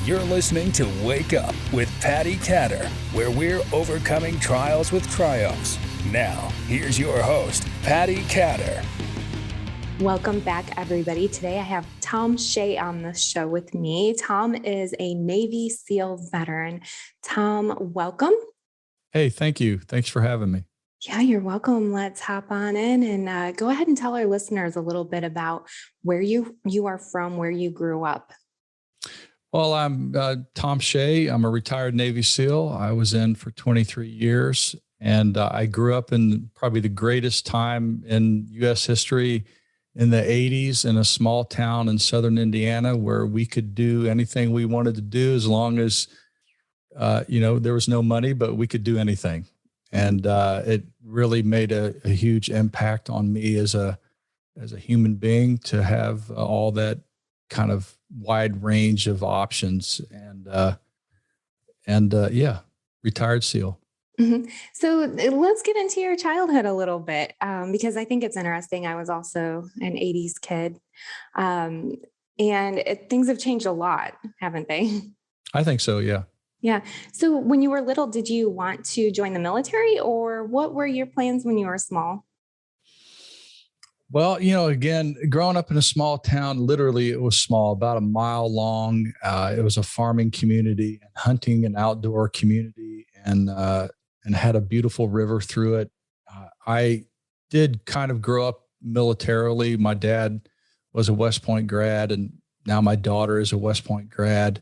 You're listening to Wake Up with Patti Katter, where we're overcoming trials with triumphs. Now, here's your host, Patti Katter. Welcome back, everybody. Today I have Thom Shea on the show with me. Thom is a Navy SEAL veteran. Thom, welcome. Hey, thank you. Thanks for having me. Yeah, you're welcome. Let's hop on in and go ahead and tell our listeners a little bit about where you are from, where you grew up. Well, I'm Thom Shea. I'm a retired Navy SEAL. I was in for 23 years, and I grew up in probably the greatest time in U.S. history in the 80s in a small town in southern Indiana where we could do anything we wanted to do as long as, there was no money, but we could do anything. And it really made a huge impact on me as a human being to have all that kind of wide range of options and retired SEAL. Mm-hmm. So let's get into your childhood a little bit because I think it's interesting. I was also an 80s kid and things have changed a lot, haven't they? I think so. Yeah. Yeah. So when you were little, did you want to join the military or what were your plans when you were small? Well, again, growing up in a small town, literally it was small, about a mile long. It was a farming community and hunting and outdoor community and had a beautiful river through it. I did kind of grow up militarily. My dad was a West Point grad, and now my daughter is a West Point grad.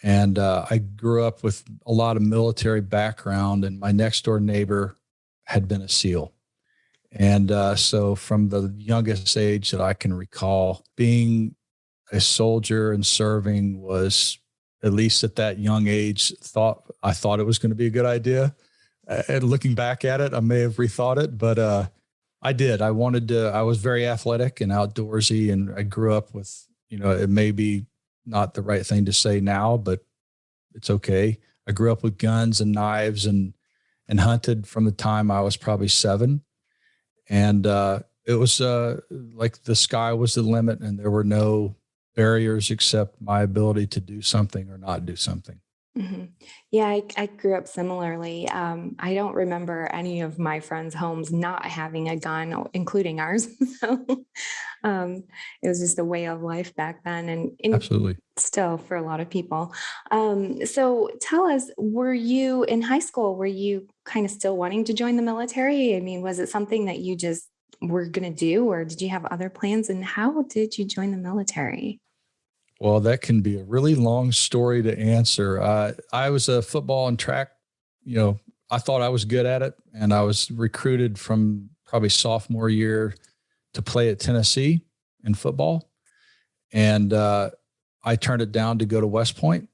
And I grew up with a lot of military background, and my next door neighbor had been a SEAL. And so from the youngest age that I can recall, being a soldier and serving was, at least at that young age, I thought it was going to be a good idea. And looking back at it, I may have rethought it, but I did. I was very athletic and outdoorsy, and I grew up with, it may be not the right thing to say now, but it's okay. I grew up with guns and knives and hunted from the time I was probably 7. And it was like the sky was the limit, and there were no barriers except my ability to do something or not do something. Mm-hmm. Yeah, I grew up similarly. I don't remember any of my friends' homes not having a gun, including ours. So it was just a way of life back then, and Absolutely still for a lot of people. So tell us, were you in high school? Were you kind of still wanting to join the military? I mean, was it something that you just were going to do, or did you have other plans? And how did you join the military? Well, that can be a really long story to answer. I was a football and track, I thought I was good at it, and I was recruited from probably sophomore year to play at Tennessee in football. And I turned it down to go to West Point.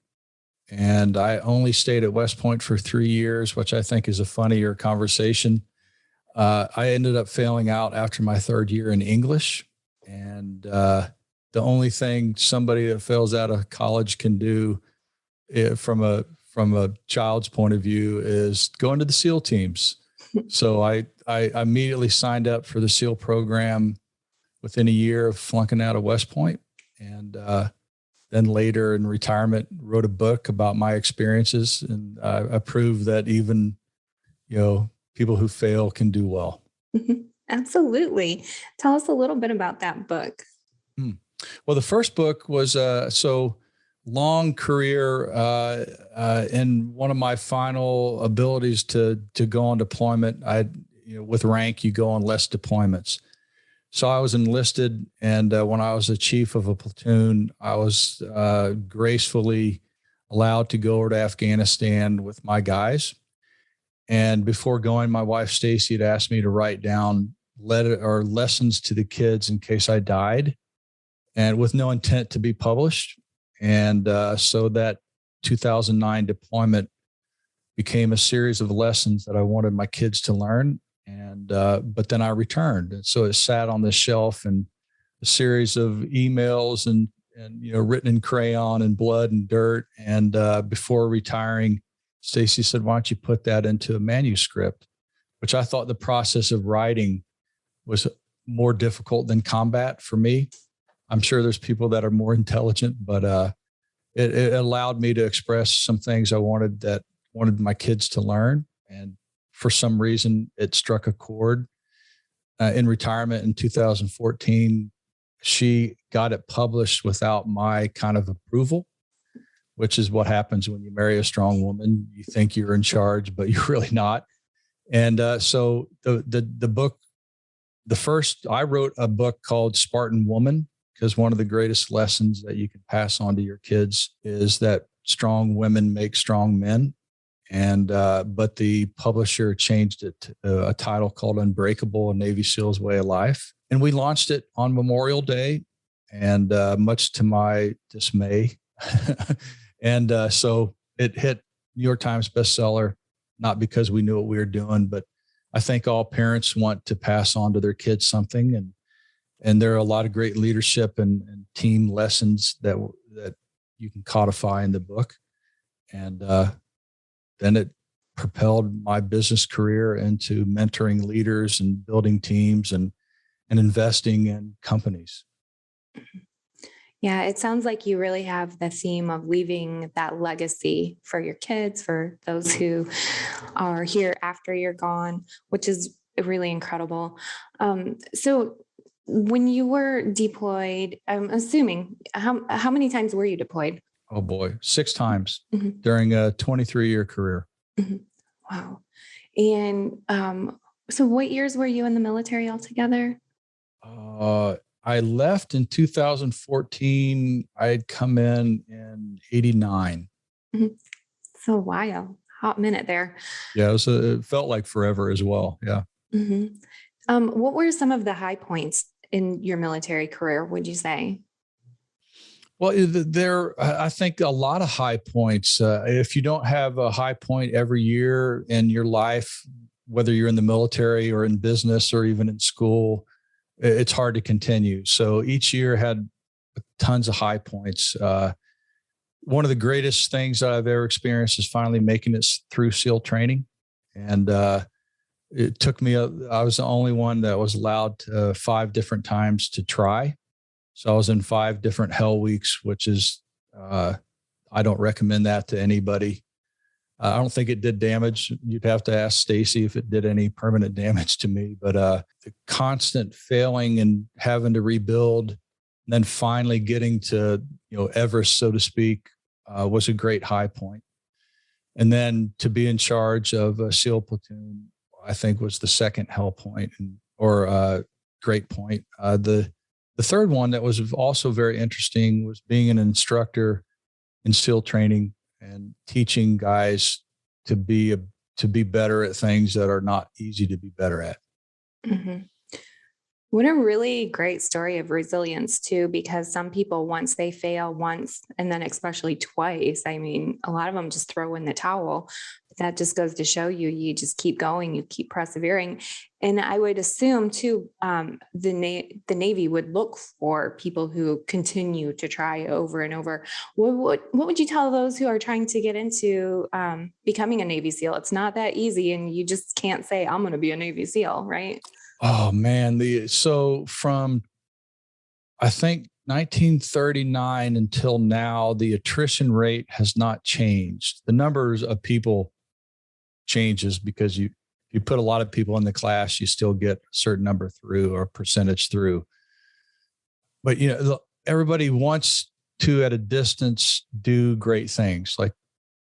And I only stayed at West Point for 3 years, which I think is a funnier conversation. I ended up failing out after my 3rd year in English. And the only thing somebody that fails out of college can do from a child's point of view is go into the SEAL teams. So I immediately signed up for the SEAL program within a year of flunking out of West Point. And then later in retirement, wrote a book about my experiences. And I proved that even, people who fail can do well. Absolutely. Tell us a little bit about that book. Well, the first book was long career, and one of my final abilities to go on deployment. With rank, you go on less deployments. So I was enlisted, and when I was the chief of a platoon, I was gracefully allowed to go over to Afghanistan with my guys. And before going, my wife Stacy had asked me to write down lessons to the kids in case I died, and with no intent to be published. And so that 2009 deployment became a series of lessons that I wanted my kids to learn. And but then I returned, and so it sat on the shelf, and a series of emails and written in crayon and blood and dirt. And before retiring, Stacy said, "Why don't you put that into a manuscript?" Which I thought the process of writing was more difficult than combat for me. I'm sure there's people that are more intelligent, but it allowed me to express some things I wanted my kids to learn. And for some reason, it struck a chord. In retirement in 2014, she got it published without my kind of approval, which is what happens when you marry a strong woman. You think you're in charge, but you're really not. And so the book, I wrote a book called Spartan Woman, because one of the greatest lessons that you can pass on to your kids is that strong women make strong men. And but the publisher changed it to a title called Unbreakable, a Navy SEAL's Way of Life. And we launched it on Memorial Day, and much to my dismay. And so it hit New York Times bestseller, not because we knew what we were doing, but I think all parents want to pass on to their kids something. And there are a lot of great leadership and team lessons that you can codify in the book. And then it propelled my business career into mentoring leaders and building teams and investing in companies. Yeah, it sounds like you really have the theme of leaving that legacy for your kids, for those who are here after you're gone, which is really incredible. So when you were deployed, I'm assuming, how many times were you deployed? Oh boy, 6 times during a 23-year career. Wow. And so what years were you in the military altogether? I left in 2014. I had come in 89. So wow, hot minute there. Yeah, it felt like forever as well. Yeah. What were some of the high points in your military career, would you say? Well, I think a lot of high points. If you don't have a high point every year in your life, whether you're in the military or in business or even in school, it's hard to continue. So each year had tons of high points. One of the greatest things that I've ever experienced is finally making it through SEAL training. And it took me, I was the only one that was allowed 5 different times to try. So I was in 5 different hell weeks, which is, I don't recommend that to anybody. I don't think it did damage. You'd have to ask Stacy if it did any permanent damage to me. But the constant failing and having to rebuild, and then finally getting to Everest, so to speak, was a great high point. And then to be in charge of a SEAL platoon, I think was the second hell point or great point. The third one that was also very interesting was being an instructor in SEAL training and teaching guys to be better at things that are not easy to be better at. What a really great story of resilience too, because some people, once they fail once and then especially twice, I mean, a lot of them just throw in the towel. But that just goes to show you just keep going, you keep persevering. And I would assume too, the Navy would look for people who continue to try over and over. What would you tell those who are trying to get into becoming a Navy SEAL? It's not that easy, and you just can't say, I'm going to be a Navy SEAL, right? Oh man. So from, I think 1939 until now, the attrition rate has not changed. The numbers of people changes because you put a lot of people in the class, you still get a certain number through or percentage through. But everybody wants to, at a distance, do great things. Like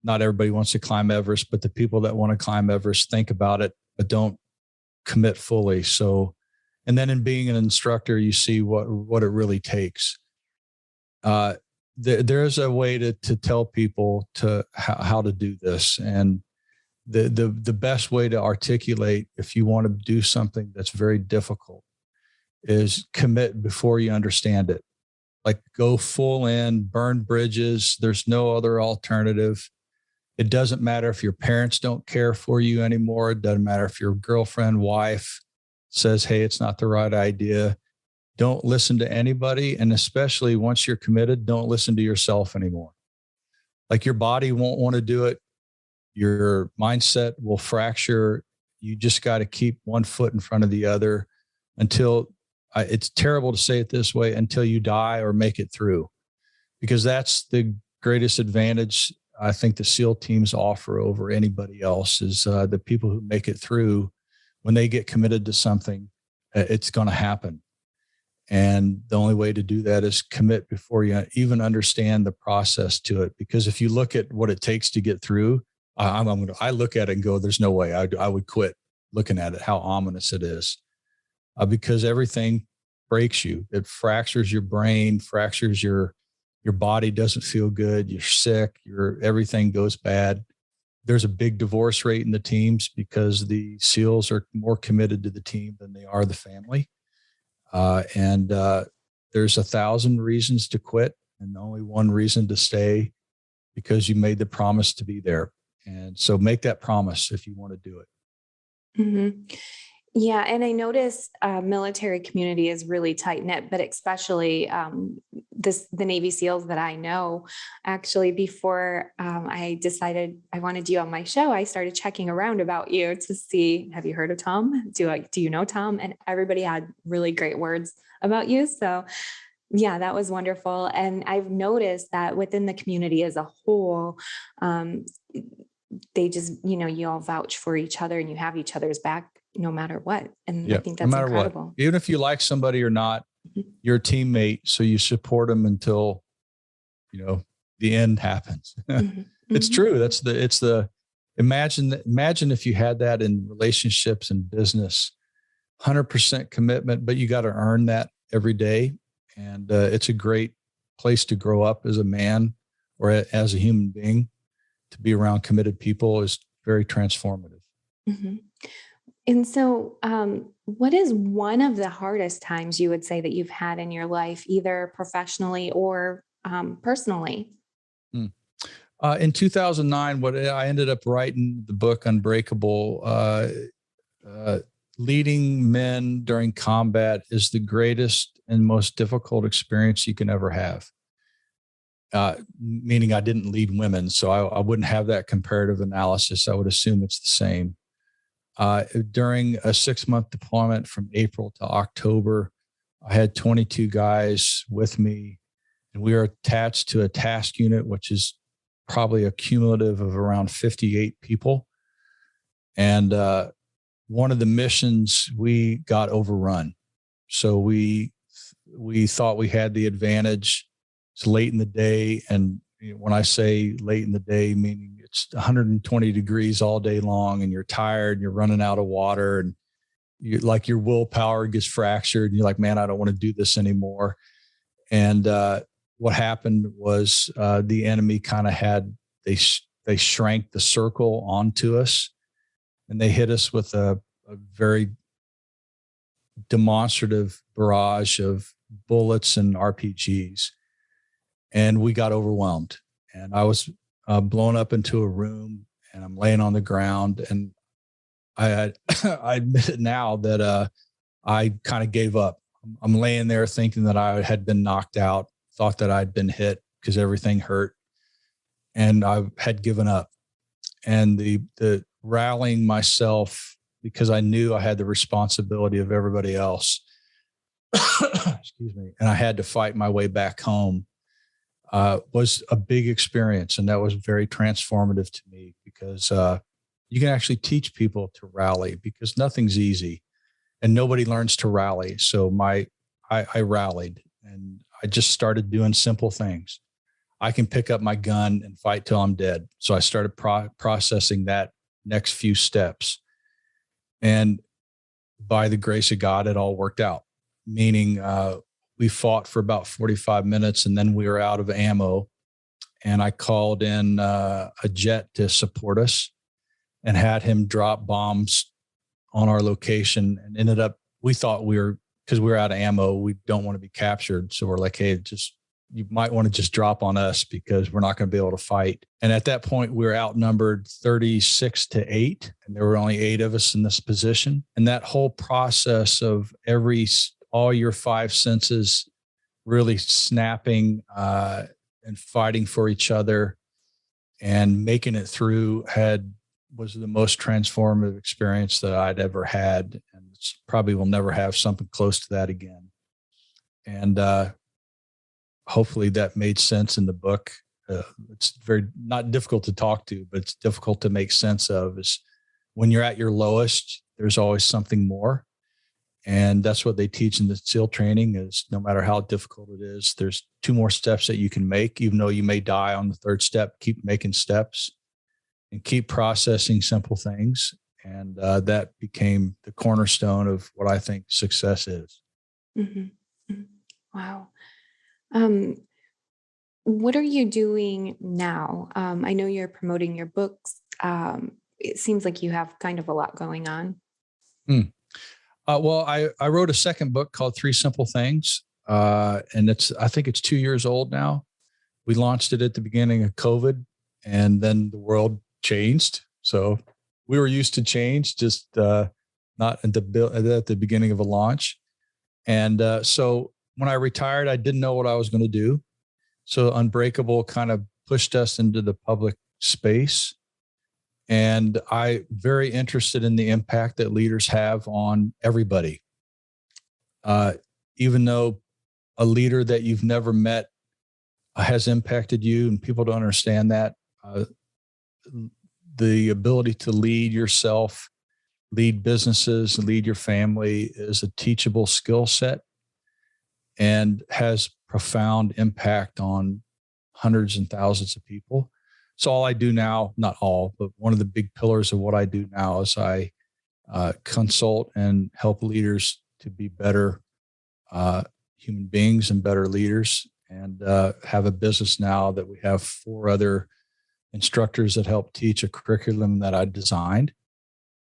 not everybody wants to climb Everest, but the people that want to climb Everest think about it, but don't commit fully. So, and then in being an instructor, you see what it really takes. There's a way to tell people how to do this. And the best way to articulate, if you want to do something that's very difficult, is commit before you understand it. Like go full in, burn bridges. There's no other alternative. It doesn't matter if your parents don't care for you anymore. It doesn't matter if your girlfriend, wife says, hey, it's not the right idea. Don't listen to anybody. And especially once you're committed, don't listen to yourself anymore. Like your body won't want to do it. Your mindset will fracture. You just got to keep one foot in front of the other until, it's terrible to say it this way, until you die or make it through. Because that's the greatest advantage I think the SEAL teams offer over anybody else is the people who make it through. When they get committed to something, it's going to happen. And the only way to do that is commit before you even understand the process to it. Because if you look at what it takes to get through, I look at it and go, there's no way I would quit looking at it, how ominous it is. Because everything breaks you. It fractures your brain, fractures your body doesn't feel good. You're sick. Everything goes bad. There's a big divorce rate in the teams because the SEALs are more committed to the team than they are the family. And there's 1,000 reasons to quit and only one reason to stay, because you made the promise to be there. And so make that promise if you want to do it. Mm-hmm. Yeah. And I notice military community is really tight knit, but especially the Navy SEALs that I know. Actually, before I decided I wanted you on my show, I started checking around about you to see, have you heard of Thom? Do you know Thom? And everybody had really great words about you. So yeah, that was wonderful. And I've noticed that within the community as a whole, they just, you all vouch for each other and you have each other's back no matter what. And I think that's incredible. What. Even if you like somebody or not, you're a teammate. So you support them until, the end happens. Mm-hmm. It's true. Imagine if you had that in relationships and business, 100% commitment, but you got to earn that every day. And it's a great place to grow up as a man or as a human being. To be around committed people is very transformative. Mm-hmm. And so what is one of the hardest times you would say that you've had in your life, either professionally or personally? In 2009, I ended up writing the book Unbreakable. Leading men during combat is the greatest and most difficult experience you can ever have. Meaning I didn't lead women, so I wouldn't have that comparative analysis. I would assume it's the same. During a 6-month deployment from April to October, I had 22 guys with me, and we were attached to a task unit, which is probably a cumulative of around 58 people. And one of the missions, we got overrun. So we thought we had the advantage. It's late in the day. And when I say late in the day, meaning it's 120 degrees all day long and you're tired and you're running out of water and your willpower gets fractured and you're like, man, I don't want to do this anymore. And what happened was the enemy kind of they shrank the circle onto us and they hit us with a very demonstrative barrage of bullets and RPGs. And we got overwhelmed. And I was blown up into a room and I'm laying on the ground. And I admit it now that I kind of gave up. I'm laying there thinking that I had been knocked out, thought that I'd been hit because everything hurt. And I had given up. And the rallying myself, because I knew I had the responsibility of everybody else, excuse me, and I had to fight my way back home, was a big experience. And that was very transformative to me because you can actually teach people to rally because nothing's easy and nobody learns to rally. So I rallied and I just started doing simple things. I can pick up my gun and fight till I'm dead. So I started processing that next few steps. And by the grace of God, it all worked out, meaning we fought for about 45 minutes and then we were out of ammo. And I called in a jet to support us and had him drop bombs on our location and ended up, we thought because we were out of ammo, we don't want to be captured. So we're like, hey, you might want to just drop on us because we're not going to be able to fight. And at that point, we were outnumbered 36-8, and there were only 8 of us in this position. And that whole process of all your 5 senses really snapping and fighting for each other and making it through was the most transformative experience that I'd ever had. And probably will never have something close to that again. And hopefully that made sense in the book. it's very not difficult to talk to, but it's difficult to make sense of, is when you're at your lowest, there's always something more. And that's what they teach in the SEAL training, is no matter how difficult it is, there's 2 more steps that you can make. Even though you may die on the 3rd step, keep making steps and keep processing simple things. And that became the cornerstone of what I think success is. Mm-hmm. Wow. What are you doing now? I know you're promoting your books. It seems like you have kind of a lot going on. Well, I wrote a second book called 3 Simple Things. And I think it's 2 years old now. We launched it at the beginning of COVID, and then the world changed. So we were used to change, just not at the beginning of a launch. And so when I retired, I didn't know what I was going to do. So Unbreakable kind of pushed us into the public space. And I'm very interested in the impact that leaders have on everybody. Even though a leader that you've never met has impacted you, and people don't understand that, the ability to lead yourself, lead businesses, lead your family is a teachable skill set and has profound impact on hundreds and thousands of people. So all I do now, not all, but one of the big pillars of what I do now is I consult and help leaders to be better human beings and better leaders, and have a business now that we have 4 other instructors that help teach a curriculum that I designed.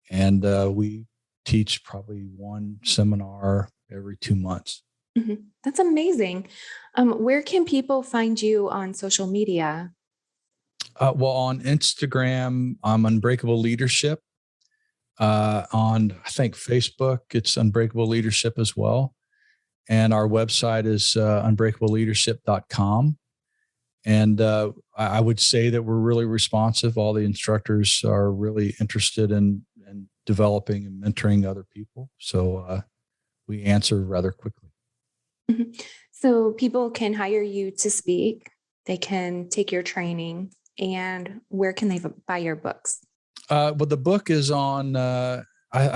And we teach probably 1 seminar every 2 months. Mm-hmm. That's amazing. Where can people find you on social media? Well, on Instagram, I'm Unbreakable Leadership. On, I think, Facebook, it's Unbreakable Leadership as well. And our website is unbreakableleadership.com. And I would say that we're really responsive. All the instructors are really interested in developing and mentoring other people. So we answer rather quickly. Mm-hmm. So people can hire you to speak. They can take your training. And where can they buy your books? Well, the book is on, I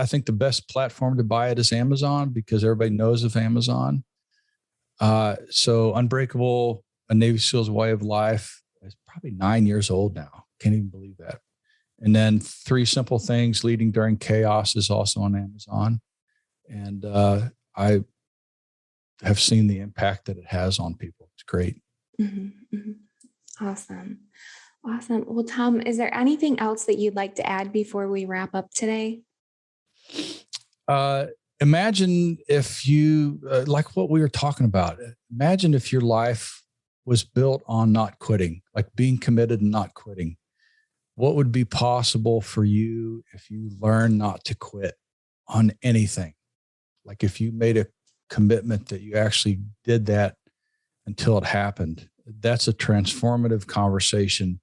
think the best platform to buy it is Amazon, because everybody knows of Amazon. So Unbreakable, A Navy SEAL's Way of Life, is probably 9 years old now. Can't even believe that. And then 3 Simple Things, Leading During Chaos, is also on Amazon. And I have seen the impact that it has on people. It's great. Mm-hmm. Mm-hmm. Awesome. Well, Thom, is there anything else that you'd like to add before we wrap up today? Imagine if you, like what we were talking about, imagine if your life was built on not quitting, like being committed and not quitting. What would be possible for you if you learn not to quit on anything? Like if you made a commitment that you actually did that until it happened. That's a transformative conversation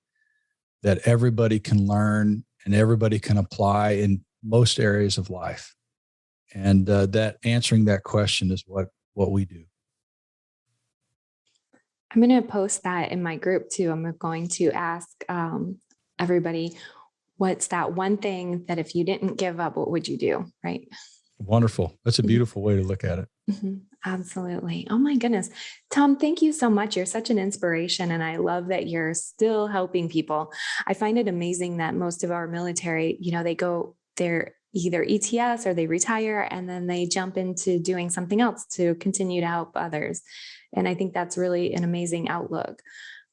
that everybody can learn and everybody can apply in most areas of life. And that answering that question is what we do. I'm going to post that in my group too. I'm going to ask everybody, what's that one thing that if you didn't give up, what would you do? Right. Wonderful. That's a beautiful way to look at it. Mm-hmm. Absolutely. Oh my goodness. Thom, thank you so much. You're such an inspiration. And I love that you're still helping people. I find it amazing that most of our military, they're either ETS or they retire and then they jump into doing something else to continue to help others. And I think that's really an amazing outlook.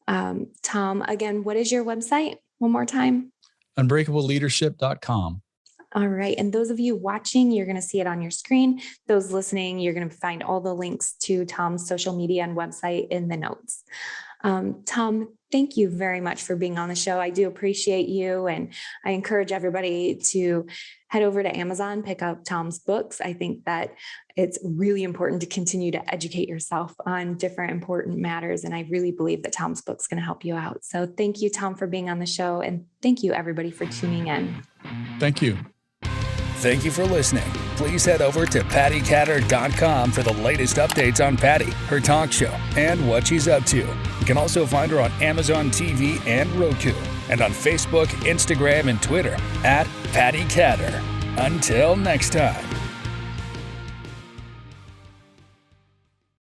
Thom, again, what is your website one more time? Unbreakableleadership.com. All right. And those of you watching, you're going to see it on your screen. Those listening, you're going to find all the links to Thom's social media and website in the notes. Thom, thank you very much for being on the show. I do appreciate you. And I encourage everybody to head over to Amazon, pick up Thom's books. I think that it's really important to continue to educate yourself on different important matters. And I really believe that Thom's book's going to help you out. So thank you, Thom, for being on the show. And thank you, everybody, for tuning in. Thank you. Thank you for listening. Please head over to PattiKatter.com for the latest updates on Patti, her talk show, and what she's up to. You can also find her on Amazon TV and Roku, and on Facebook, Instagram, and Twitter at Patti Katter. Until next time.